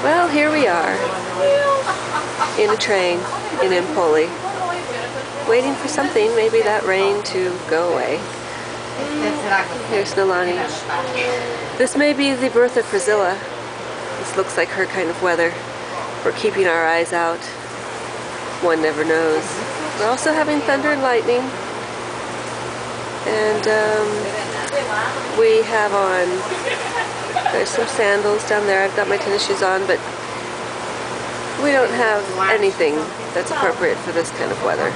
Well, here we are, in a train in Empoli, waiting for something, maybe that rain to go away. Here's Nalani. This may be the birth of Priscilla. This looks like her kind of weather. We're keeping our eyes out. One never knows. We're also having thunder and lightning. And we have on, there's some sandals down there. I've got my tennis shoes on, but we don't have anything that's appropriate for this kind of weather.